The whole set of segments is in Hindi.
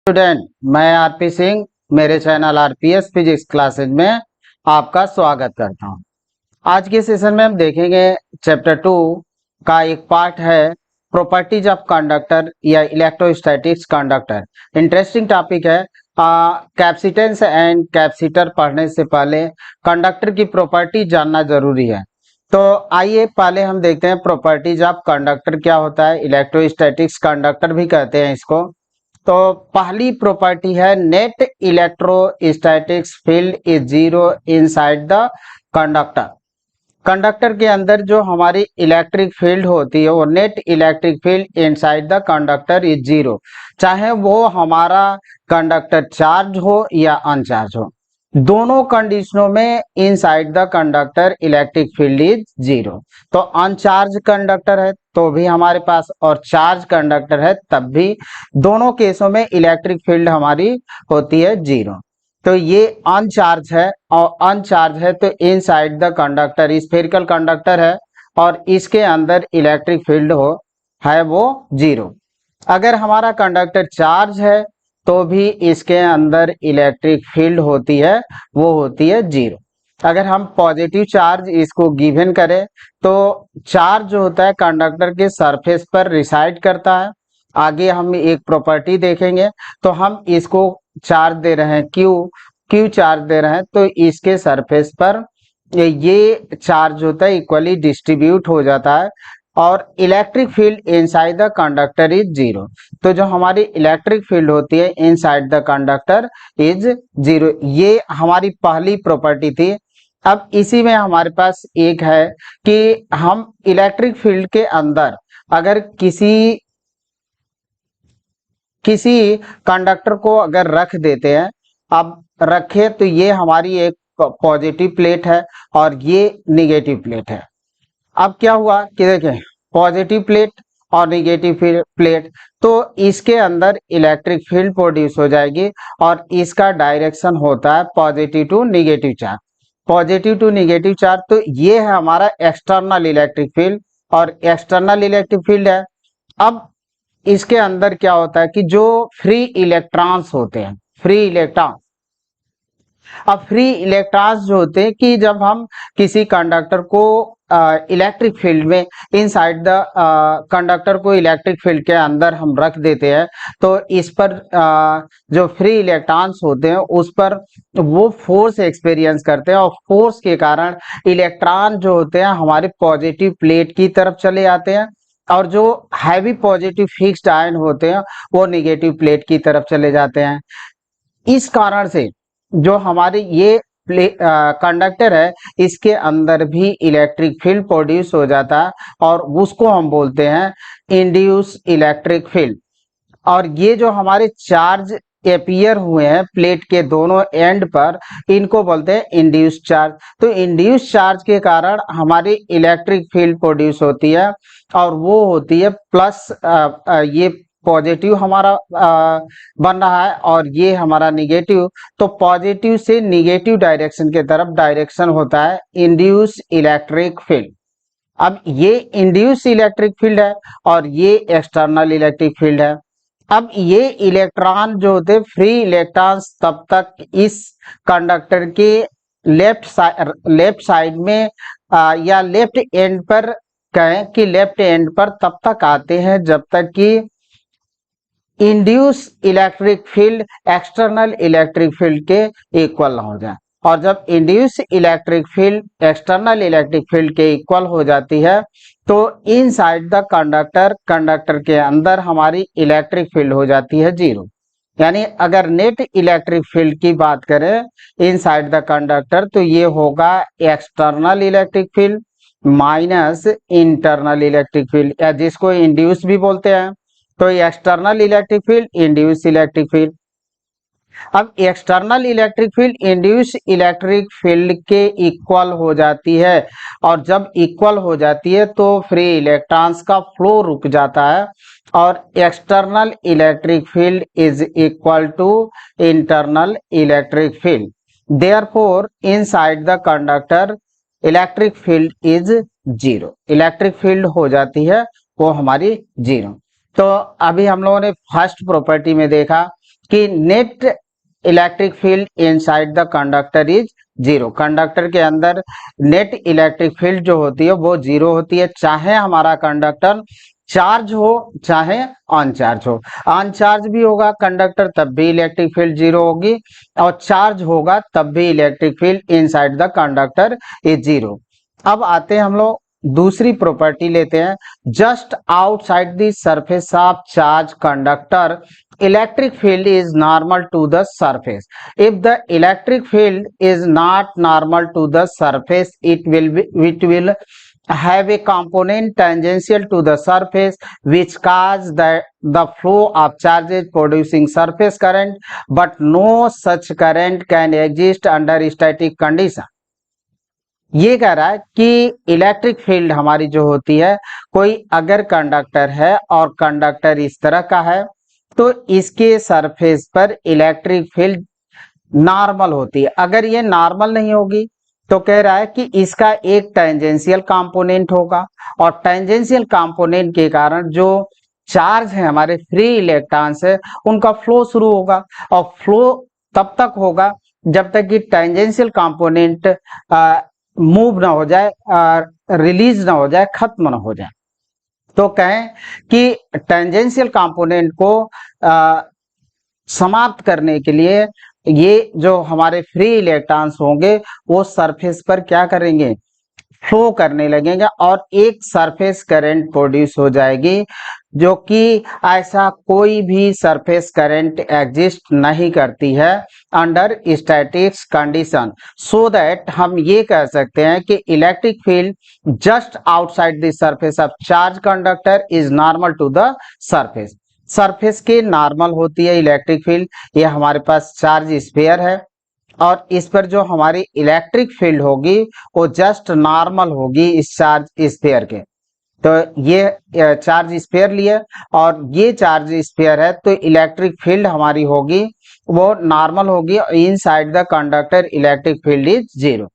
स्टूडेंट, मैं आरपी सिंह मेरे चैनल आरपीएस फिजिक्स क्लासेज में आपका स्वागत करता हूं। आज के सेशन में हम देखेंगे चैप्टर 2 का एक पार्ट है प्रॉपर्टीज ऑफ कंडक्टर या इलेक्ट्रोस्टैटिक्स कंडक्टर। इंटरेस्टिंग टॉपिक है। कैपेसिटेंस एंड कैपेसिटर पढ़ने से पहले कंडक्टर की प्रॉपर्टी जानना जरूरी है। तो आइए पहले हम देखते हैं प्रॉपर्टीज ऑफ कंडक्टर क्या होता है। इलेक्ट्रोस्टैटिक्स कंडक्टर भी कहते हैं इसको। तो पहली प्रॉपर्टी है net electrostatics field is zero inside the conductor. Conductor के अंदर जो हमारी इलेक्ट्रिक फील्ड होती है वो net electric field inside the conductor is zero, चाहे वो हमारा कंडक्टर चार्ज हो या अनचार्ज हो। दोनों कंडीशनों में inside the conductor electric field is zero. तो अनचार्ज कंडक्टर है तो भी हमारे पास और चार्ज कंडक्टर है तब भी दोनों केसों में इलेक्ट्रिक फील्ड हमारी होती है जीरो। तो ये अनचार्ज है और अनचार्ज है तो inside the conductor spherical conductor है और इसके अंदर इलेक्ट्रिक फील्ड है वो जीरो। अगर हमारा कंडक्टर चार्ज है तो भी इसके अंदर इलेक्ट्रिक फील्ड होती है वो होती है जीरो। अगर हम पॉजिटिव चार्ज इसको गिवन करें तो चार्ज जो होता है कंडक्टर के सरफेस पर रिसाइड करता है। आगे हम एक प्रॉपर्टी देखेंगे। तो हम इसको चार्ज दे रहे हैं क्यू चार्ज दे रहे हैं तो इसके सरफेस पर ये चार्ज होता है इक्वली डिस्ट्रीब्यूट हो जाता है और electric field inside the conductor is zero. तो जो हमारी इलेक्ट्रिक फील्ड होती है inside the conductor is zero. ये हमारी पहली प्रॉपर्टी थी। अब इसी में हमारे पास एक है कि हम इलेक्ट्रिक फील्ड के अंदर अगर किसी कंडक्टर को अगर रख देते हैं, अब रखे तो ये हमारी एक पॉजिटिव प्लेट है और ये निगेटिव प्लेट है। अब क्या हुआ कि देखें पॉजिटिव प्लेट और निगेटिव प्लेट, तो इसके अंदर इलेक्ट्रिक फील्ड प्रोड्यूस हो जाएगी और इसका डायरेक्शन होता है positive to negative charge. Positive to negative charge, तो ये है हमारा एक्सटर्नल इलेक्ट्रिक फील्ड और एक्सटर्नल इलेक्ट्रिक फील्ड है। अब इसके अंदर क्या होता है कि जो फ्री इलेक्ट्रॉन्स होते हैं, फ्री इलेक्ट्रॉन, अब फ्री इलेक्ट्रॉन्स जो होते हैं कि जब हम किसी कंडक्टर को इलेक्ट्रिक फील्ड में इनसाइड द कंडक्टर को इलेक्ट्रिक फील्ड के अंदर हम रख देते हैं तो इस पर जो फ्री इलेक्ट्रॉन्स होते हैं उस पर वो फोर्स एक्सपीरियंस करते हैं और फोर्स के कारण इलेक्ट्रॉन जो होते हैं हमारे पॉजिटिव प्लेट की तरफ चले जाते हैं और जो हैवी पॉजिटिव फिक्स्ड आयन होते हैं वो निगेटिव प्लेट की तरफ चले जाते हैं। इस कारण से जो हमारे ये कंडक्टर है इसके अंदर भी इलेक्ट्रिक फील्ड प्रोड्यूस हो जाता है और उसको हम बोलते हैं इंड्यूस इलेक्ट्रिक फील्ड। और ये जो हमारे चार्ज अपीयर हुए हैं प्लेट के दोनों एंड पर, इनको बोलते हैं इंड्यूस चार्ज। तो इंड्यूस चार्ज के कारण हमारी इलेक्ट्रिक फील्ड प्रोड्यूस होती है और वो होती है प्लस ये पॉजिटिव हमारा बन रहा है और ये हमारा निगेटिव। तो पॉजिटिव से निगेटिव डायरेक्शन के तरफ डायरेक्शन होता है इंड्यूस इलेक्ट्रिक फील्ड। अब ये इंड्यूस इलेक्ट्रिक फील्ड है और ये एक्सटर्नल इलेक्ट्रिक फील्ड है। अब ये इलेक्ट्रॉन जो होते हैं फ्री इलेक्ट्रॉन्स तब तक इस कंडक्टर के लेफ्ट साइड में या लेफ्ट एंड पर कहें कि लेफ्ट एंड पर तब तक आते हैं जब तक कि induce electric field external electric field के इक्वल ना हो जाए। और जब induce electric field external electric field के इक्वल हो जाती है तो इनसाइड द कंडक्टर के अंदर हमारी इलेक्ट्रिक फील्ड हो जाती है जीरो। यानी अगर नेट इलेक्ट्रिक फील्ड की बात करें इनसाइड द कंडक्टर तो ये होगा external electric field minus internal electric field, या जिसको इंड्यूस भी बोलते हैं। तो external electric field induce electric field. अब external electric field induce electric field के इक्वल हो जाती है और जब इक्वल हो जाती है तो फ्री इलेक्ट्रॉन्स का फ्लो रुक जाता है और external electric field is equal to internal electric field. Therefore inside the conductor electric field is zero. Electric field हो जाती है वो हमारी जीरो। तो अभी हम लोगों ने फर्स्ट प्रॉपर्टी में देखा कि net electric field inside the conductor is zero. Conductor के अंदर नेट इलेक्ट्रिक फील्ड जो होती है वो जीरो होती है, चाहे हमारा कंडक्टर चार्ज हो चाहे अनचार्ज हो। अनचार्ज भी होगा कंडक्टर तब भी इलेक्ट्रिक फील्ड जीरो होगी, और चार्ज होगा तब भी electric field inside the conductor is zero. अब आते हैं हम लोग दूसरी प्रॉपर्टी लेते हैं, just outside the surface of charge conductor electric field is normal to the surface. If the electric field is not normal to the surface, it will have a component tangential to the surface which cause the flow of charges producing surface current, but no such current can exist under static condition. ये कह रहा है कि इलेक्ट्रिक फील्ड हमारी जो होती है, कोई अगर कंडक्टर है और कंडक्टर इस तरह का है तो इसके सरफेस पर इलेक्ट्रिक फील्ड नॉर्मल होती है। अगर ये नॉर्मल नहीं होगी तो कह रहा है कि इसका एक टेंजेंशियल कंपोनेंट होगा, और टेंजेंशियल कंपोनेंट के कारण जो चार्ज है हमारे फ्री इलेक्ट्रॉन्स है उनका फ्लो शुरू होगा, और फ्लो तब तक होगा जब तक कि टेंजेंशियल कंपोनेंट मूव ना हो जाए, रिलीज ना हो जाए, खत्म ना हो जाए। तो कहें कि टेंजेंशियल कंपोनेंट को समाप्त करने के लिए ये जो हमारे फ्री इलेक्ट्रॉन्स होंगे वो सरफेस पर क्या करेंगे, फ्लो करने लगेंगे, और एक सरफेस करंट प्रोड्यूस हो जाएगी, जो कि ऐसा कोई भी सरफेस करंट एग्जिस्ट नहीं करती है under statics condition. So that हम ये कह सकते हैं कि electric field just outside the surface of charge conductor is normal to the surface. Surface के नॉर्मल होती है इलेक्ट्रिक फील्ड। ये हमारे पास चार्ज स्फीयर है और इस पर जो हमारी इलेक्ट्रिक फील्ड होगी वो जस्ट नॉर्मल होगी इस चार्ज स्फीयर के। तो ये चार्ज स्फीयर लिए और ये चार्ज स्फीयर है, तो इलेक्ट्रिक फील्ड हमारी होगी वो नॉर्मल होगी, और inside the conductor electric field is zero.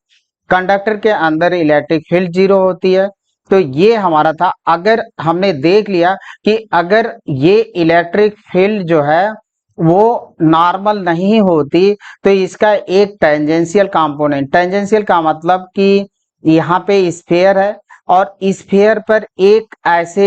Conductor के अंदर इलेक्ट्रिक फील्ड जीरो होती है। तो ये हमारा था। अगर हमने देख लिया कि अगर ये इलेक्ट्रिक फील्ड जो है वो नॉर्मल नहीं होती तो इसका एक टेंजेंशियल कंपोनेंट, टेंजेंशियल का मतलब कि यहाँ पे स्फीयर है और स्फीयर पर एक ऐसे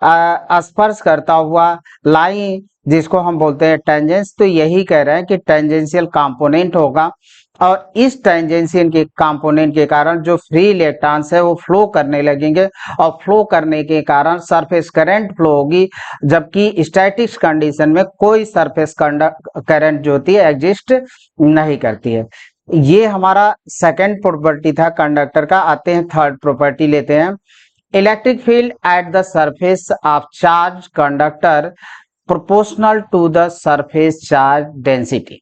स्पर्श करता हुआ लाइन जिसको हम बोलते हैं टेंजेंस, तो यही कह रहे हैं कि टेंजेंशियल कंपोनेंट होगा, और इस टेंजेंशियल के कंपोनेंट के कारण जो फ्री इलेक्ट्रॉन्स है वो फ्लो करने लगेंगे, और फ्लो करने के कारण सरफेस करंट फ्लो होगी, जबकि स्टैटिक्स कंडीशन में कोई सरफेस करंट जो होती है एग्जिस्ट नहीं करती है। ये हमारा सेकंड प्रॉपर्टी था कंडक्टर का। आते हैं थर्ड प्रॉपर्टी लेते हैं, electric field at the surface of charge conductor proportional to the surface charge density.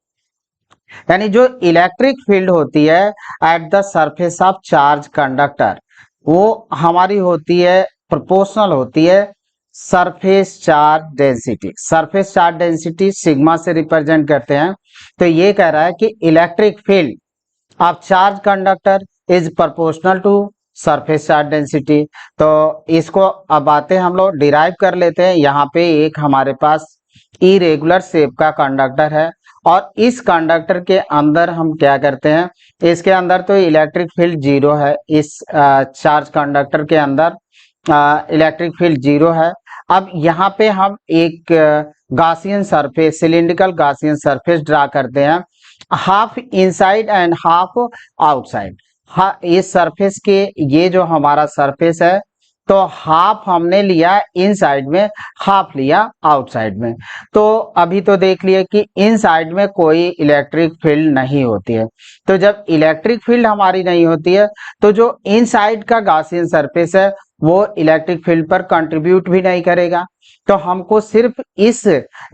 यानी जो इलेक्ट्रिक फील्ड होती है at the surface of charge conductor वो हमारी होती है प्रोपोर्शनल होती है surface charge density. Surface charge density sigma से रिप्रेजेंट करते हैं। तो ये कह रहा है कि electric field of charge conductor is proportional to surface charge density. तो इसको अब आते हम लोग डिराइव कर लेते हैं। यहाँ पे एक हमारे पास इरेगुलर शेप का कंडक्टर है, और इस कंडक्टर के अंदर हम क्या करते हैं, इसके अंदर तो इलेक्ट्रिक फील्ड जीरो है। इस चार्ज कंडक्टर के अंदर इलेक्ट्रिक फील्ड जीरो है। अब यहाँ पे हम एक Gaussian surface, cylindrical Gaussian surface draw करते हैं, half inside and half outside. हाँ, इस सरफेस के ये जो हमारा सरफेस है तो हाफ हमने लिया इनसाइड में, हाफ लिया आउटसाइड में। तो अभी तो देख लिए कि इनसाइड में कोई इलेक्ट्रिक फील्ड नहीं होती है। तो जब इलेक्ट्रिक फील्ड हमारी नहीं होती है तो जो इनसाइड का गॉसियन सरफेस है वो इलेक्ट्रिक फील्ड पर कंट्रीब्यूट भी नहीं करेगा। तो हमको सिर्फ इस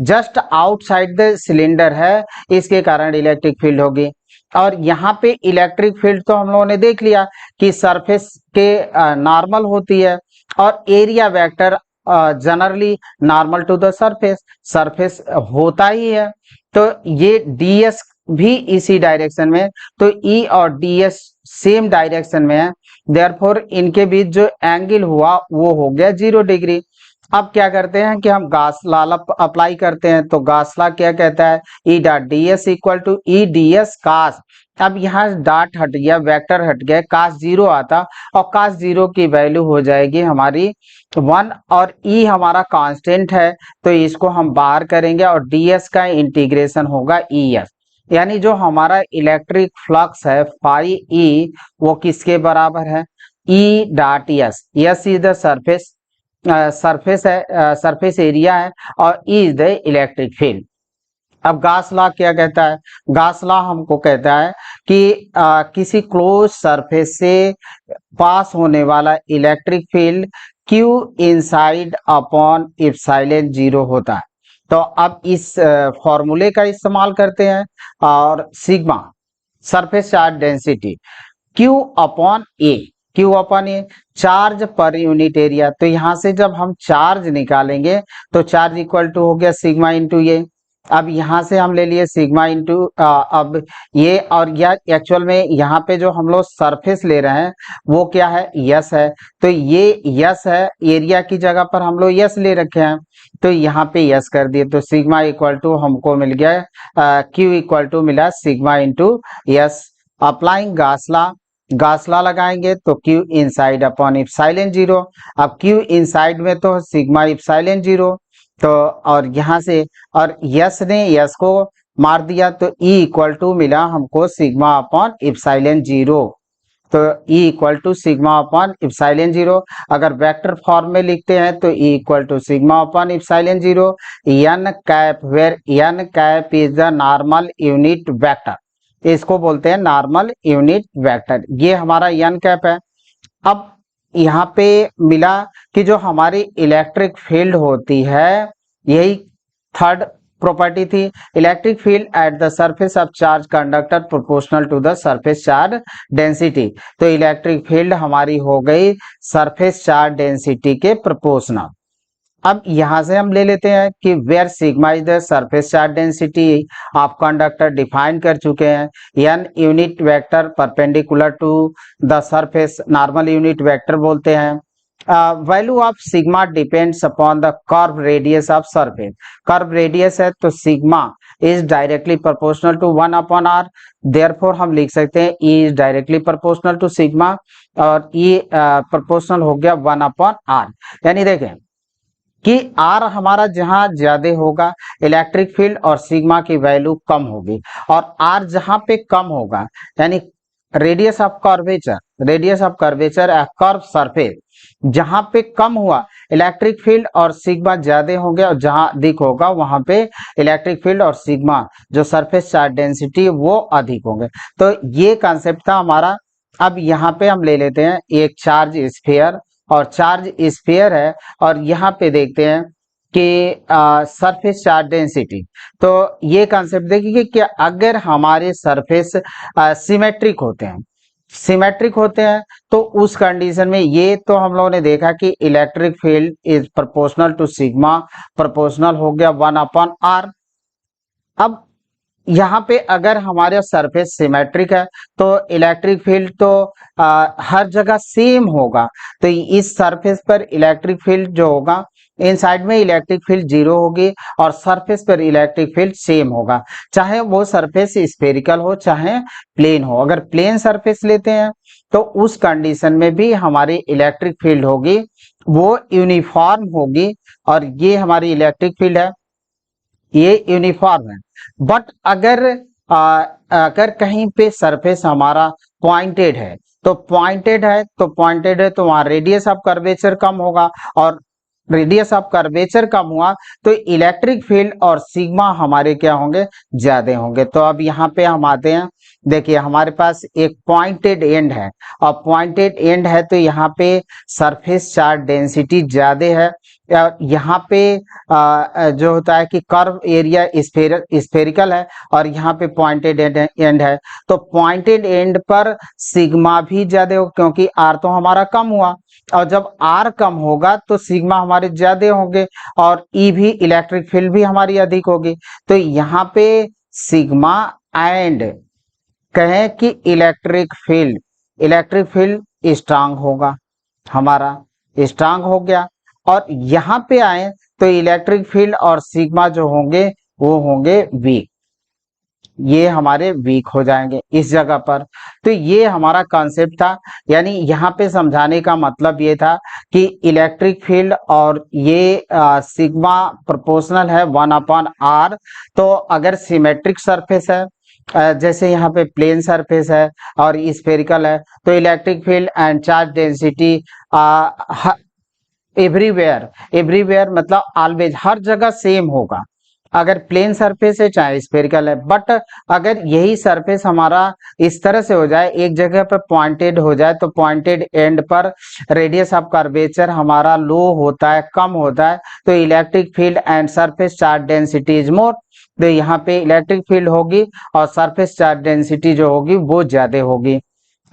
जस्ट आउटसाइड द सिलेंडर है इसके कारण इलेक्ट्रिक फील्ड होगी। और यहाँ पे इलेक्ट्रिक फील्ड तो हम लोगों ने देख लिया कि सरफेस के नॉर्मल होती है, और area vector generally normal to the surface, surface होता ही है। तो ये ds भी इसी डायरेक्शन में, तो E और ds सेम डायरेक्शन में है, देयरफॉर इनके बीच जो एंगल हुआ वो हो गया 0 डिग्री। अब क्या करते हैं कि हम गास लॉ अप्लाई करते हैं। तो गास लॉ क्या कहता है, E dot D S equal to E D S cos. अब यहाँ डॉट हट गया, वेक्टर हट गया, कास जीरो आता और कास जीरो की वैल्यू हो जाएगी हमारी 1 और ई हमारा कांस्टेंट है तो इसको हम बाहर करेंगे और डी एस का इंटीग्रेशन होगा ई एस। यानी जो हमारा इलेक्ट्रिक फ्लक्स है फाई ई वो किसके बराबर है, E dot S. S is the surface, surface है, सरफेस एरिया है और E is the electric field. अब गास लॉ क्या कहता है, गास लॉ हमको कहता है कि किसी क्लोज सरफेस से पास होने वाला electric field Q inside upon epsilon zero होता है। तो अब इस फॉर्मूले का इस्तेमाल करते हैं और sigma surface charge density Q upon ए, Q अपॉन ए चार्ज पर यूनिट एरिया। तो यहाँ से जब हम चार्ज निकालेंगे तो चार्ज इक्वल टू हो गया सिग्मा इंटू ये। अब यहाँ से हम ले लिए सिग्मा इंटू अब ये, और यह एक्चुअल में यहाँ पे जो हम लोग सरफेस ले रहे हैं वो क्या है, यस है। तो ये यस है, एरिया की जगह पर हम लोग यस ले रखे हैं तो यहाँ पे यस कर दिए। तो सिग्मा इक्वल टू हमको मिल गया क्यू इक्वल टू मिला सिग्मा इंटू यस। अप्लाइंग गास लॉ, गास लॉ लगाएंगे तो Q inside upon epsilon zero. अब Q इनसाइड में तो सिग्मा इप्सिलॉन जीरो, तो और यहाँ से और यस ने यस को मार दिया तो E इक्वल टू मिला हमको सिग्मा अपॉन इप्सिलॉन जीरो। तो E equal to sigma upon epsilon zero. अगर वेक्टर फॉर्म में लिखते हैं तो E equal to sigma upon epsilon zero n cap, where n cap is the normal unit vector. इसको बोलते हैं नॉर्मल यूनिट वेक्टर। ये हमारा एन कैप है। अब यहाँ पे मिला कि जो हमारी इलेक्ट्रिक फील्ड होती है, यही थर्ड प्रॉपर्टी थी, electric field at the surface of charge conductor proportional to the surface charge density. तो इलेक्ट्रिक फील्ड हमारी हो गई सरफेस चार्ज डेंसिटी के प्रोपोर्शनल। अब यहां से हम ले लेते हैं कि where sigma is the surface charge density of conductor define कर चुके हैं, n unit vector perpendicular to the surface normal unit vector बोलते हैं। Value of sigma depends upon the curve radius of surface. Curve radius है तो sigma is directly proportional to 1 upon r. Therefore हम लिख सकते हैं E is directly proportional to sigma और E प्रोपोर्शनल हो गया 1 अपॉन आर। यानी देखें कि आर हमारा जहां ज्यादा होगा इलेक्ट्रिक फील्ड और सिग्मा की वैल्यू कम होगी, और आर जहां पे कम होगा यानी radius of curvature, radius of curvature curve surface जहां पे कम हुआ इलेक्ट्रिक फील्ड और सिग्मा ज्यादा हो गया, और जहां अधिक होगा वहां पे इलेक्ट्रिक फील्ड और सिग्मा जो सरफेस चार्ज डेंसिटी वो अधिक होंगे। तो ये कॉन्सेप्ट था हमारा। अब यहाँ पे हम ले लेते हैं एक चार्ज स्फीयर, और चार्ज स्फीयर है और यहाँ पे देखते हैं कि सरफेस चार्ज डेंसिटी। तो ये कॉन्सेप्ट देखिए कि अगर हमारे सरफेस सिमेट्रिक होते हैं, सिमेट्रिक होते हैं तो उस कंडीशन में ये तो हम लोगों ने देखा कि electric field is proportional to sigma, proportional हो गया 1 अपॉन आर। अब यहाँ पे अगर हमारे सरफेस सिमेट्रिक है तो इलेक्ट्रिक फील्ड तो हर जगह सेम होगा। तो इस सरफेस पर इलेक्ट्रिक फील्ड जो होगा इन साइड में इलेक्ट्रिक फील्ड जीरो होगी और सरफेस पर इलेक्ट्रिक फील्ड सेम होगा, चाहे वो सरफेस स्फेरिकल हो चाहे प्लेन हो। अगर प्लेन सरफेस लेते हैं तो उस कंडीशन में भी हमारी इलेक्ट्रिक फील्ड होगी वो यूनिफॉर्म होगी, और ये हमारी इलेक्ट्रिक फील्ड है ये यूनिफॉर्म है। बट अगर कहीं पे सरफेस हमारा पॉइंटेड है तो वहां रेडियस ऑफ कर्वेचर कम होगा, और रेडियस ऑफ कर्वेचर कम हुआ तो इलेक्ट्रिक फील्ड और सिग्मा हमारे क्या होंगे, ज्यादा होंगे। तो अब यहाँ पे हम आते हैं, देखिए हमारे पास एक पॉइंटेड एंड है, और पॉइंटेड एंड है तो यहाँ पे सरफेस चार्ज डेंसिटी ज्यादा है। यहाँ पे जो होता है कि कर्व एरिया स्फेरिकल है और यहाँ पे पॉइंटेड एंड है, तो पॉइंटेड एंड पर सिग्मा भी ज्यादा हो क्योंकि आर तो हमारा कम हुआ, और जब आर कम होगा तो सिग्मा हमारे ज्यादा होंगे और ई भी इलेक्ट्रिक फील्ड भी हमारी अधिक होगी। तो यहाँ पे सिग्मा एंड कहें कि इलेक्ट्रिक फील्ड स्ट्रांग होगा, हमारा स्ट्रांग हो गया। और यहाँ पे आए तो इलेक्ट्रिक फील्ड और सिग्मा जो होंगे वो होंगे वीक, ये हमारे वीक हो जाएंगे इस जगह पर। तो ये हमारा कॉन्सेप्ट था, यानी यहाँ पे समझाने का मतलब ये था कि इलेक्ट्रिक फील्ड और ये सिग्मा प्रोपोर्शनल है 1/r। तो अगर सिमेट्रिक सरफेस है, जैसे यहाँ पे प्लेन सरफेस है और स्फेरिकल है, तो electric field and charge density everywhere, everywhere मतलब ऑलवेज, हर जगह सेम होगा, अगर प्लेन सरफेस है चाहे स्फेरिकल है। बट अगर यही सरफेस हमारा इस तरह से हो जाए, एक जगह पर पॉइंटेड हो जाए, तो पॉइंटेड एंड पर रेडियस ऑफ कर्वेचर हमारा लो होता है, कम होता है, तो electric field and surface charge density is more. तो यहाँ पे इलेक्ट्रिक फील्ड होगी और सरफेस चार्ज डेंसिटी जो होगी वो ज्यादा होगी।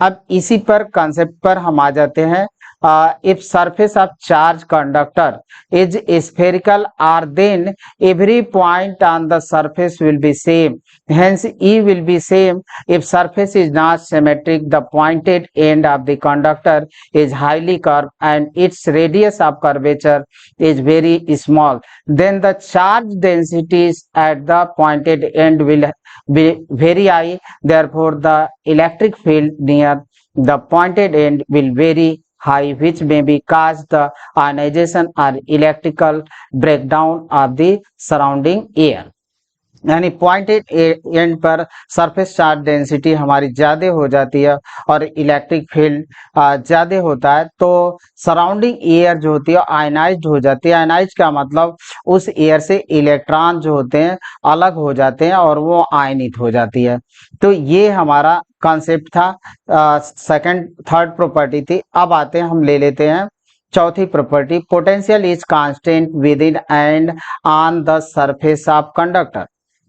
अब इसी पर कॉन्सेप्ट पर हम आ जाते हैं। If surface of charge conductor is spherical, or then every point on the surface will be same, hence E will be same. If surface is not symmetric, the pointed end of the conductor is highly curved and its radius of curvature is very small, then the charge densities at the pointed end will be very high, therefore the electric field near the pointed end will vary high, which may be cause the ionization or electrical breakdown of the surrounding air। यानी पॉइंटेड एंड पर सरफेस चार्ज डेंसिटी हमारी ज्यादा हो जाती है और इलेक्ट्रिक फील्ड ज्यादा होता है, तो सराउंडिंग एयर जो होती है आयनाइज्ड हो जाती है। आयनाइज का मतलब उस एयर से इलेक्ट्रॉन जो होते हैं अलग हो जाते हैं और वो आयनित हो जाती है। तो ये हमारा कॉन्सेप्ट था, सेकंड थर्ड प्रॉपर्टी थी। अब आते हैं, हम ले लेते हैं चौथी property, potential is constant with in and on the surface of conductor.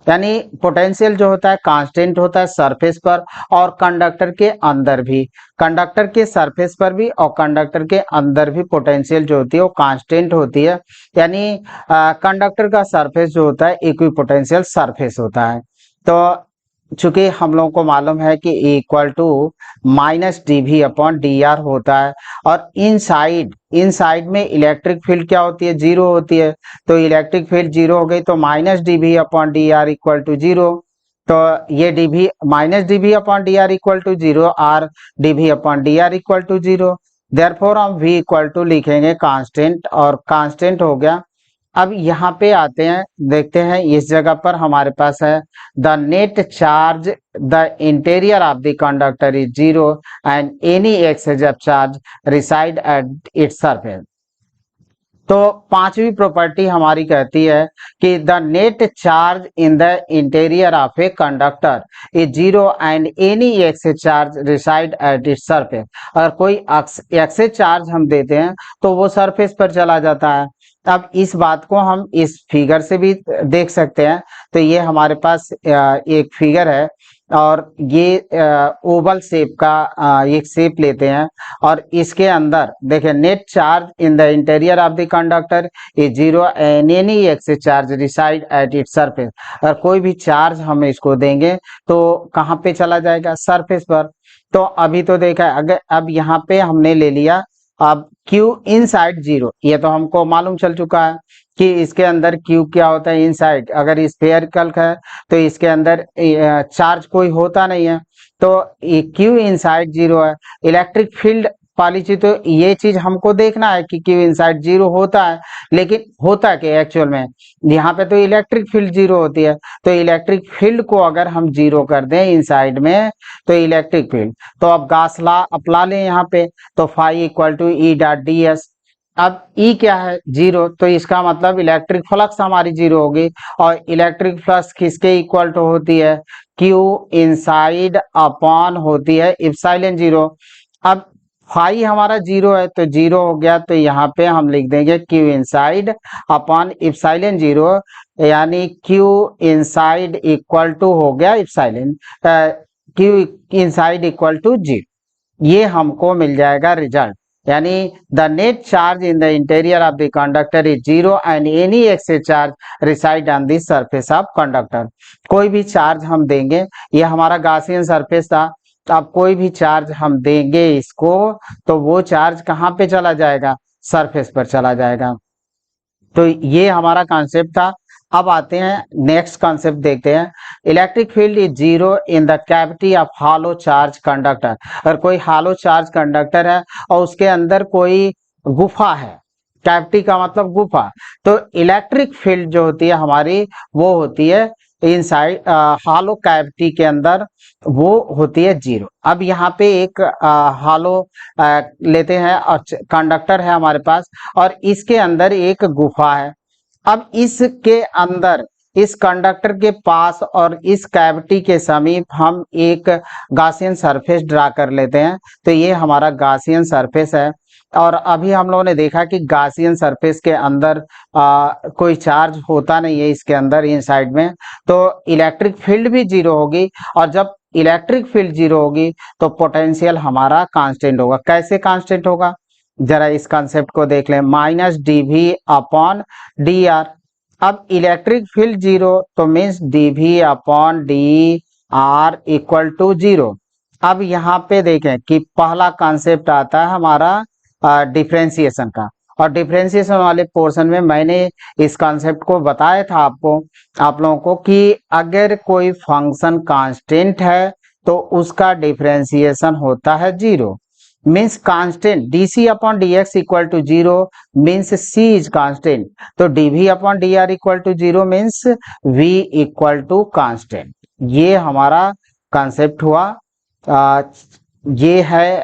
यानी पोटेंशियल जो होता है कांस्टेंट होता है सरफेस पर और कंडक्टर के अंदर भी, कंडक्टर के सरफेस पर भी और कंडक्टर के अंदर भी पोटेंशियल जो होती है वो कांस्टेंट होती है। यानी कंडक्टर का सरफेस जो होता है इक्विपोटेंशियल सरफेस होता है। तो चूंकि हम लोगों को मालूम है कि इक्वल टू -dV/dr होता है, और इनसाइड में इलेक्ट्रिक फील्ड क्या होती है, जीरो होती है। तो इलेक्ट्रिक फील्ड जीरो हो गई तो -dV/dr इक्वल टू जीरो। तो ये -dV/dr इक्वल टू जीरो और dV/dr equal to zero. Therefore हम V इक्वल टू लिखेंगे कांस्टेंट, और कांस्टेंट हो गया। अब यहाँ पे आते हैं, देखते हैं इस जगह पर हमारे पास है the net charge the interior of the conductor is zero and any exchange of charge reside at its surface. तो पांचवी प्रॉपर्टी हमारी कहती है कि the net charge in the interior of a conductor is zero and any excess charge reside at its surface. अगर कोई एक्सेस चार्ज हम देते हैं तो वो सरफेस पर चला जाता है। अब इस बात को हम इस फिगर से भी देख सकते हैं। तो ये हमारे पास एक फिगर है और ये ओवल शेप का एक शेप लेते हैं, और इसके अंदर देखिए net charge in the interior of the conductor is zero and any excess charge reside at its surface. अगर कोई भी चार्ज हम इसको देंगे तो कहाँ पे चला जाएगा, सरफेस पर। तो अभी तो देखा है, अगर अब यहाँ पे हमने ले लिया, अब Q इनसाइड जीरो, ये तो हमको मालूम चल चुका है कि इसके अंदर Q क्या होता है इनसाइड। अगर स्फेरिकल है तो इसके अंदर चार्ज कोई होता नहीं है, तो Q इनसाइड जीरो है। इलेक्ट्रिक फील्ड वाली चीज, तो ये चीज हमको देखना है कि Q इनसाइड जीरो होता है, लेकिन होता क्या एक्चुअल में, यहाँ पे तो इलेक्ट्रिक फील्ड जीरो होती है। तो इलेक्ट्रिक फील्ड को अगर हम जीरो कर दें इनसाइड में, तो इलेक्ट्रिक फील्ड, तो अब गॉस लॉ अप्लाई लें यहाँ पे, तो फाई इक्वल टू E.ds। अब E क्या है, जीरो, तो इसका मतलब इलेक्ट्रिक फ्लक्स हमारी जीरो होगी, और इलेक्ट्रिक फ्लक्स किसके इक्वल टू होती है, Q इनसाइड अपॉन होती है इप्सिलॉन जीरो। अब फाई हमारा जीरो है तो जीरो हो गया, तो यहाँ पे हम लिख देंगे Q inside upon epsilon zero, यानी Q इनसाइड इक्वल टू हो गया epsilon, Q inside equal to zero. ये हमको मिल जाएगा रिजल्ट, यानी the net charge in the interior of the conductor is zero and any excess charge reside on the surface of conductor. कोई भी चार्ज हम देंगे, ये हमारा गॉसियन सरफेस था, तो अब कोई भी चार्ज हम देंगे इसको, तो वो चार्ज कहाँ पे चला जाएगा, सरफेस पर चला जाएगा। तो ये हमारा कॉन्सेप्ट था। अब आते हैं नेक्स्ट कॉन्सेप्ट देखते हैं। Electric field is zero in the cavity of hello charge conductor. अगर कोई हालो चार्ज कंडक्टर है और उसके अंदर कोई गुफा है, कैविटी का मतलब गुफा, तो इलेक्ट्रिक फील्ड जो होती है हमारी वो होती है इनसाइड हालो कैविटी के अंदर, वो होती है जीरो। अब यहाँ पे एक हालो लेते हैं और कंडक्टर है हमारे पास और इसके अंदर एक गुफा है। अब इसके अंदर इस कंडक्टर के पास और इस कैविटी के समीप हम एक गासियन सरफेस ड्रा कर लेते हैं। तो ये हमारा गासियन सरफेस है। और अभी हम लोगों ने देखा कि गासियन सरफेस के अंदर कोई चार्ज होता नहीं है इसके अंदर इनसाइड में, तो इलेक्ट्रिक फील्ड भी जीरो होगी। और जब इलेक्ट्रिक फील्ड जीरो होगी तो पोटेंशियल हमारा कांस्टेंट होगा। कैसे कांस्टेंट होगा, जरा इस कॉन्सेप्ट को देख लें। Minus d v upon d r. अब इलेक्ट्रिक फील्ड जीरो तो means d v upon d r equal to zero. अब यहाँ पे देखें कि पहला कॉन्सेप्ट आता है हमारा डिफरेंशिएशन का, और डिफरेंशिएशन वाले पोर्शन में मैंने इस कॉन्सेप्ट को बताया था आपको, आप लोगों को, कि अगर कोई फंक्शन कांस्टेंट है तो उसका डिफरेंशिएशन होता है zero. Means constant dc upon dx equal to zero means c is constant, तो dv upon dr equal to zero means v equal to constant. ये हमारा कंसेप्ट हुआ। ये है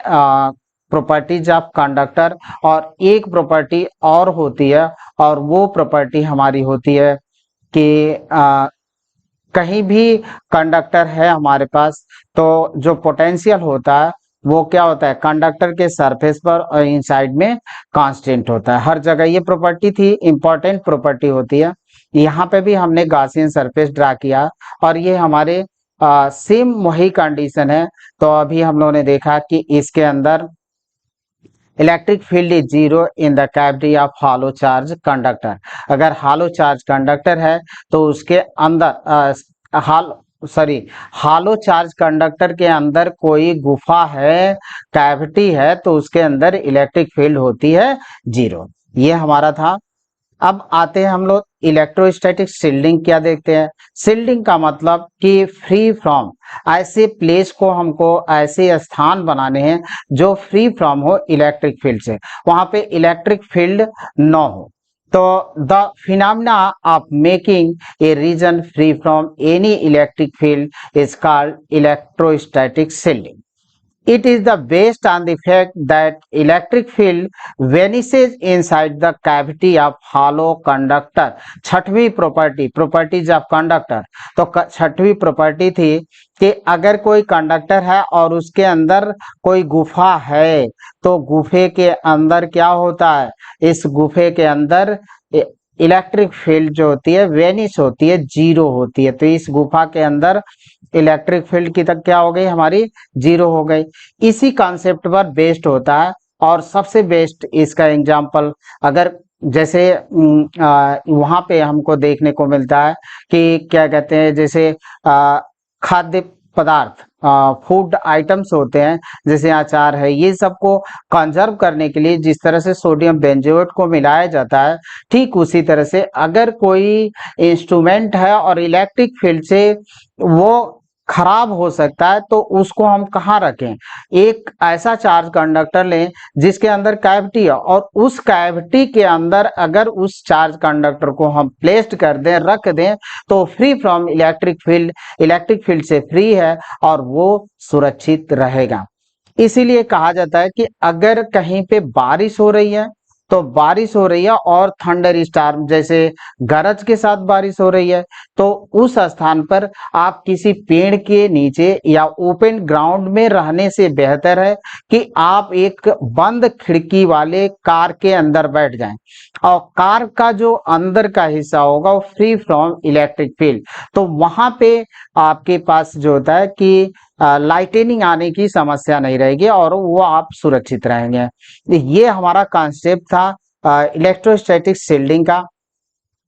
प्रॉपर्टीज ऑफ कंडक्टर। और एक प्रॉपर्टी और होती है, और वो प्रॉपर्टी हमारी होती है कि कहीं भी कंडक्टर है हमारे पास तो जो पोटेंशियल होता है वो क्या होता है, कंडक्टर के सरफेस पर और इनसाइड में कांस्टेंट होता है। हर जगह ये प्रॉपर्टी थी, इंपॉर्टेंट प्रॉपर्टी होती है। यहाँ पे भी हमने गॉसियन सरफेस ड्रा किया और ये हमारे सेम वही कंडीशन है। तो अभी हम लोगों ने देखा कि इसके अंदर electric field is zero in the cavity of hello charge conductor. अगर हालो चार्ज कंडक्टर है तो उसके अंदर हालो चार्ज कंडक्टर के अंदर कोई गुफा है, कैविटी है, तो उसके अंदर इलेक्ट्रिक फील्ड होती है जीरो। ये हमारा था। अब आते हैं हम लोग इलेक्ट्रोस्टैटिक शील्डिंग क्या देखते हैं। शील्डिंग का मतलब कि फ्री फ्रॉम, ऐसे प्लेस को हमको ऐसे स्थान बनाने हैं जो फ्री फ्रॉम हो इलेक्ट्रिक फील्ड से, वहां पे इलेक्ट्रिक फील्ड न हो। तो the phenomena of making a region free from any electric field is called electrostatic shielding. It is the based on the fact that electric field vanishes inside the cavity of hollow conductor. छठवीं प्रॉपर्टी, प्रॉपर्टीज ऑफ कंडक्टर। तो छठवीं प्रॉपर्टी थी कि अगर कोई कंडक्टर है और उसके अंदर कोई गुफा है तो गुफे के अंदर क्या होता है, इस गुफे के अंदर इलेक्ट्रिक फील्ड जो होती है वेनिश होती है, जीरो होती है। तो इस गुफा के अंदर इलेक्ट्रिक फील्ड की तक क्या हो गई, हमारी जीरो हो गई। इसी कॉन्सेप्ट पर बेस्ड होता है। और सबसे बेस्ट इसका एग्जांपल अगर जैसे वहां पे हमको देखने को मिलता है कि क्या कहते हैं, जैसे खाद्य पदार्थ, फूड आइटम्स होते हैं, जैसे अचार है, ये सबको कंजर्व करने के लिए जिस तरह से सोडियम बेंजोएट को मिलाया जाता है, ठीक उसी तरह से अगर कोई इंस्ट्रूमेंट है और इलेक्ट्रिक फील्ड से वो खराब हो सकता है तो उसको हम कहाँ रखें, एक ऐसा चार्ज कंडक्टर लें जिसके अंदर कैविटी है, और उस कैविटी के अंदर अगर उस चार्ज कंडक्टर को हम प्लेस्ड कर दें, रख दें, तो फ्री फ्रॉम इलेक्ट्रिक फील्ड से फ्री है और वो सुरक्षित रहेगा। इसीलिए कहा जाता है कि अगर कहीं पे बारिश हो रही है तो बारिश हो रही है और थंडर स्टार्म जैसे गरज के साथ बारिश हो रही है, तो उस स्थान पर आप किसी पेड़ के नीचे या ओपन ग्राउंड में रहने से बेहतर है कि आप एक बंद खिड़की वाले कार के अंदर बैठ जाएं, और कार का जो अंदर का हिस्सा होगा वो फ्री फ्रॉम इलेक्ट्रिक फील्ड, तो वहां पे आपके पास जो होता है कि लाइटनिंग आने की समस्या नहीं रहेगी और वो आप सुरक्षित रहेंगे। ये हमारा कॉन्सेप्ट था इलेक्ट्रोस्टैटिक शील्डिंग का।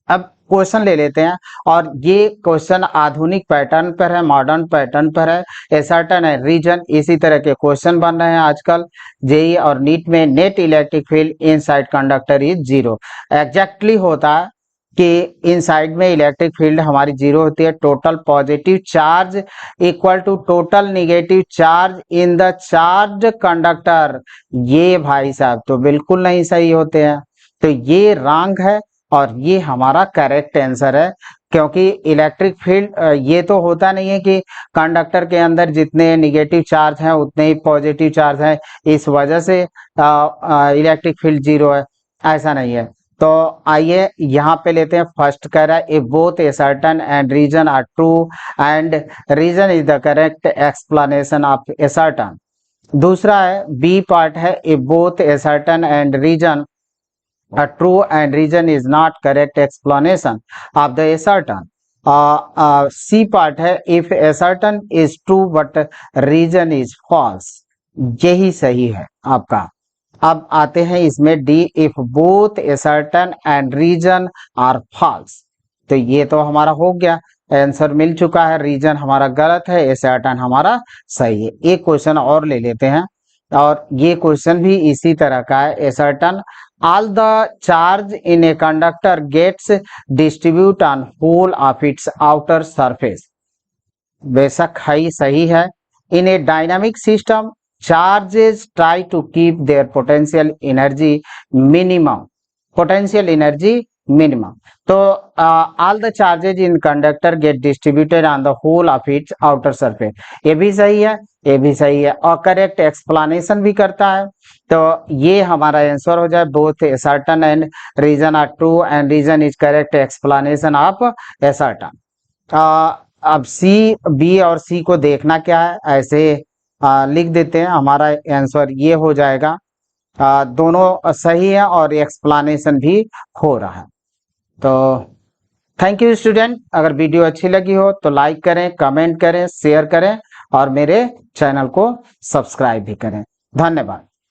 अब क्वेश्चन ले लेते हैं, और ये क्वेश्चन आधुनिक पैटर्न पर है, मॉडर्न पैटर्न पर है, एसर्टेन एंड रीजन, इसी तरह के क्वेश्चन बन रहे हैं आजकल जेई और नीट में। Net electric field inside conductor is zero, exactly होता है कि इनसाइड में इलेक्ट्रिक फील्ड हमारी जीरो होती है। Total positive charge equal to total negative charge in the charge conductor. ये भाई साहब तो बिल्कुल नहीं सही होते हैं, तो ये रॉन्ग है और ये हमारा करेक्ट आंसर है। क्योंकि इलेक्ट्रिक फील्ड ये तो होता नहीं है कि कंडक्टर के अंदर जितने निगेटिव चार्ज हैं उतने ही पॉजिटिव चार्ज हैं, इस वजह से इलेक्ट्रिक फील्ड जीरो है, ऐसा नहीं है। तो आइए यहाँ पे लेते हैं। फर्स्ट कह रहा है if both assertion and reason are true and reason is the correct explanation of assertion. दूसरा है बी पार्ट है if both assertion and reason are true and reason is not correct explanation of the assertion. C part है if assertion is true but reason is false, यही सही है आपका। अब आते हैं इसमें D if both assertion and reason are false, तो ये तो हमारा हो गया, आंसर मिल चुका है। रीजन हमारा गलत है, एसर्टेन हमारा सही है। एक क्वेश्चन और ले लेते हैं, और ये क्वेश्चन भी इसी तरह का है। Assertion all the charge in a conductor gets distribute on whole of its outer surface, बेशक है सही है। In a dynamic system charges try to keep their potential energy minimum, potential energy minimum। तो all the charges in conductor get distributed on the whole of its outer surface, ये भी सही है, ये भी सही है, और करेक्ट एक्सप्लेनेशन भी करता है। तो ये हमारा आंसर हो जाए both assertion and reason are true and reason is correct explanation of assertion. अब सी, बी और सी को देखना क्या है, ऐसे लिख देते हैं, हमारा आंसर ये हो जाएगा। दोनों सही है और एक्सप्लेनेशन भी हो रहा है। तो थैंक यू स्टूडेंट, अगर वीडियो अच्छी लगी हो तो लाइक करें, कमेंट करें, शेयर करें और मेरे चैनल को सब्सक्राइब भी करें। धन्यवाद।